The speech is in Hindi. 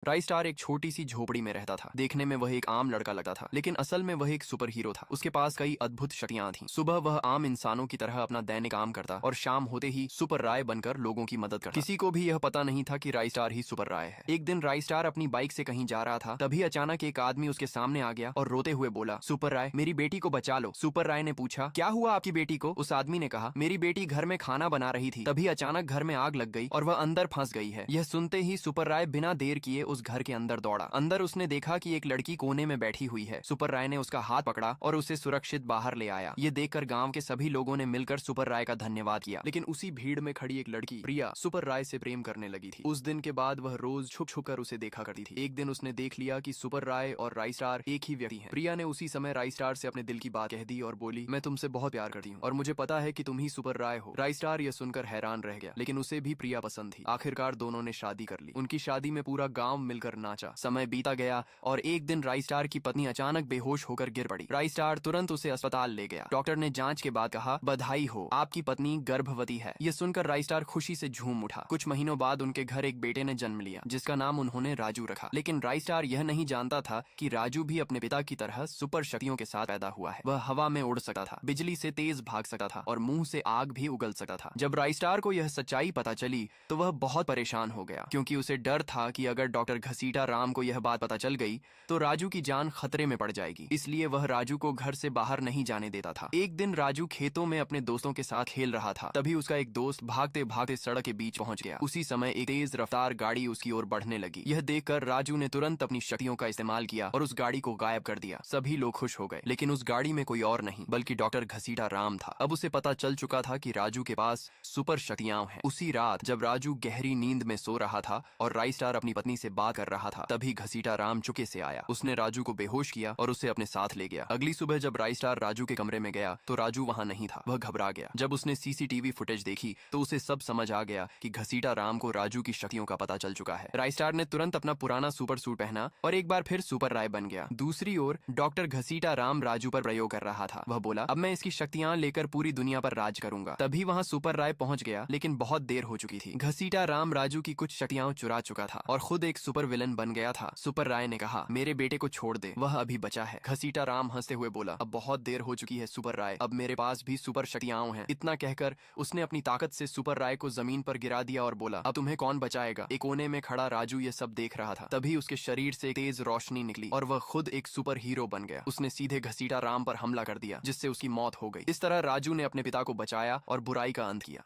राई स्टार एक छोटी सी झोपड़ी में रहता था। देखने में वह एक आम लड़का लगता था, लेकिन असल में वह एक सुपर हीरो था। उसके पास कई अद्भुत शक्तियां थीं। सुबह वह आम इंसानों की तरह अपना दैनिक काम करता और शाम होते ही सुपर राय बनकर लोगों की मदद करता। किसी को भी यह पता नहीं था कि राई स्टार ही सुपर राय है। एक दिन राई स्टार अपनी बाइक से कहीं जा रहा था, तभी अचानक एक आदमी उसके सामने आ गया और रोते हुए बोला, सुपर राय, मेरी बेटी को बचा लो। सुपर राय ने पूछा, क्या हुआ आपकी बेटी को? उस आदमी ने कहा, मेरी बेटी घर में खाना बना रही थी, तभी अचानक घर में आग लग गई और वह अंदर फंस गई है। यह सुनते ही सुपर राय बिना देर किए उस घर के अंदर दौड़ा। अंदर उसने देखा कि एक लड़की कोने में बैठी हुई है। सुपर राय ने उसका हाथ पकड़ा और उसे सुरक्षित बाहर ले आया। ये देखकर गांव के सभी लोगों ने मिलकर सुपर राय का धन्यवाद किया। लेकिन उसी भीड़ में खड़ी एक लड़की प्रिया सुपर राय से प्रेम करने लगी थी। उस दिन के बाद वह रोज छुप छुप कर उसे देखा करती थी। एक दिन उसने देख लिया कि सुपर राय और राई स्टार एक ही व्यक्ति हैं। प्रिया ने उसी समय राई स्टार से अपने दिल की बात कह दी और बोली, मैं तुमसे बहुत प्यार करती हूँ और मुझे पता है कि तुम ही सुपर राय हो। राई स्टार यह सुनकर हैरान रह गया, लेकिन उसे भी प्रिया पसंद थी। आखिरकार दोनों ने शादी कर ली। उनकी शादी में पूरा गांव मिलकर नाचा। समय बीता गया और एक दिन राई स्टार की पत्नी अचानक बेहोश होकर गिर पड़ी। राई स्टार तुरंत उसे अस्पताल ले गया। डॉक्टर ने जांच के बाद कहा, बधाई हो, आपकी पत्नी गर्भवती है। यह सुनकर राई स्टार खुशी से झूम उठा। कुछ महीनों बाद उनके घर एक बेटे ने जन्म लिया, जिसका नाम उन्होंने राजू रखा। लेकिन राई स्टार यह नहीं जानता था कि राजू भी अपने पिता की तरह सुपर शक्तियों के साथ पैदा हुआ है। वह हवा में उड़ सकता था, बिजली से तेज भाग सकता था और मुंह से आग भी उगल सकता था। जब राई स्टार को यह सच्चाई पता चली तो वह बहुत परेशान हो गया, क्योंकि उसे डर था कि अगर डॉक्टर घसीटा राम को यह बात पता चल गई तो राजू की जान खतरे में पड़ जाएगी। इसलिए वह राजू को घर से बाहर नहीं जाने देता था। एक दिन राजू खेतों में अपने दोस्तों के साथ खेल रहा था, तभी उसका एक दोस्त भागते भागते सड़क के बीच पहुंच गया। उसी समय एक तेज रफ्तार गाड़ी उसकी ओर बढ़ने लगी। यह देखकर राजू ने तुरंत अपनी शक्तियों का इस्तेमाल किया और उस गाड़ी को गायब कर दिया। सभी लोग खुश हो गए, लेकिन उस गाड़ी में कोई और नहीं बल्कि डॉक्टर घसीटा राम था। अब उसे पता चल चुका था कि राजू के पास सुपर शक्तियां हैं। उसी रात जब राजू गहरी नींद में सो रहा था और राई स्टार अपनी पत्नी से बात कर रहा था, तभी घसीटा राम चुपके से आया। उसने राजू को बेहोश किया और उसे अपने साथ ले गया। अगली सुबह जब राई स्टार राजू के कमरे में गया तो राजू वहां नहीं था। वह घबरा गया। जब उसने सीसीटीवी फुटेज देखी तो उसे सब समझ आ गया कि घसीटा राम को राजू की शक्तियों का पता चल चुका है। राई स्टार ने तुरंत अपना पुराना सुपर सूट पहना और एक बार फिर सुपर राय बन गया। दूसरी ओर डॉक्टर घसीटा राम राजू पर प्रयोग कर रहा था। वह बोला, अब मैं इसकी शक्तियां लेकर पूरी दुनिया पर राज करूंगा। तभी वहां सुपर राय पहुंच गया, लेकिन बहुत देर हो चुकी थी। घसीटा राम राजू की कुछ शक्तियां चुरा चुका था और खुद एक सुपर विलन बन गया था। सुपर राय ने कहा, मेरे बेटे को छोड़ दे, वह अभी बचा है। घसीटा राम हंसते हुए बोला, अब बहुत देर हो चुकी है सुपर राय, अब मेरे पास भी सुपर शक्तियां हैं। इतना कहकर उसने अपनी ताकत से सुपर राय को जमीन पर गिरा दिया और बोला, अब तुम्हें कौन बचाएगा? एक कोने में खड़ा राजू ये सब देख रहा था। तभी उसके शरीर से तेज रोशनी निकली और वह खुद एक सुपर हीरो बन गया। उसने सीधे घसीटा राम पर हमला कर दिया, जिससे उसकी मौत हो गई। इस तरह राजू ने अपने पिता को बचाया और बुराई का अंत किया।